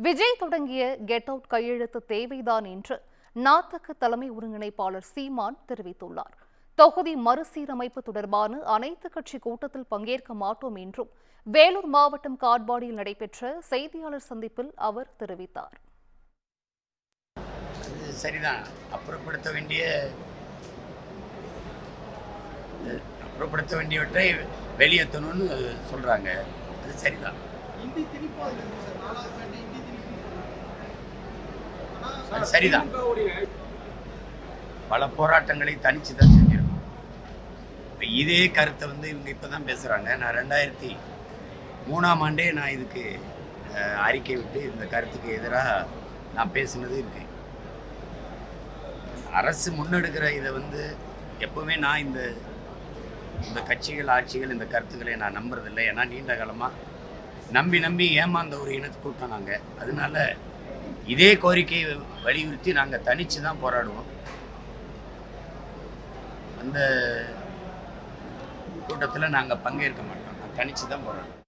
விஜய் தொடங்கிய get out கையெழுத்து தேவைதான் என்று நாத்தக தலைமை ஒருங்கிணைப்பாளர் சீமான் தெரிவித்துள்ளார். தொகுதி மறுசீரமைப்பு தொடர்பான அனைத்து கட்சி கூட்டத்தில் பங்கேற்க மாட்டோம் என்றும் வேலூர் மாவட்டம் காட்பாடியில் நடைபெற்ற செய்தியாளர் சந்திப்பில் அவர் தெரிவித்தார். சரிதான், அப்புறப்படுத்த வேண்டியவற்றை வெளியேற்றணும்னு சொல்றாங்க. அது சரிதான். சரிதான். பல போராட்டங்களை தனிச்சு தான் செஞ்சிருக்கோம். இப்போ இதே கருத்தை இவங்க இப்பதான் பேசுறாங்க. நான் 2003ஆம் ஆண்டே நான் இதுக்கு அறிக்கை விட்டு இந்த கருத்துக்கு எதிராக நான் பேசினது இருக்கு. அரசு முன்னெடுக்கிற இதை எப்பவுமே நான் இந்த கட்சிகள் ஆட்சிகள் இந்த கருத்துக்களை நான் நம்புறதில்லை. ஏன்னா நீண்ட காலமாக நம்பி ஏமாந்த ஒரு இனத்து கூட்டம் நாங்கள். அதனால இதே கோரிக்கையை வலியுறுத்தி நாங்கள் தனித்து தான் போராடுவோம். அந்த கூட்டத்தில் நாங்கள் பங்கேற்க மாட்டோம். தனித்து தான் போராடுவோம்.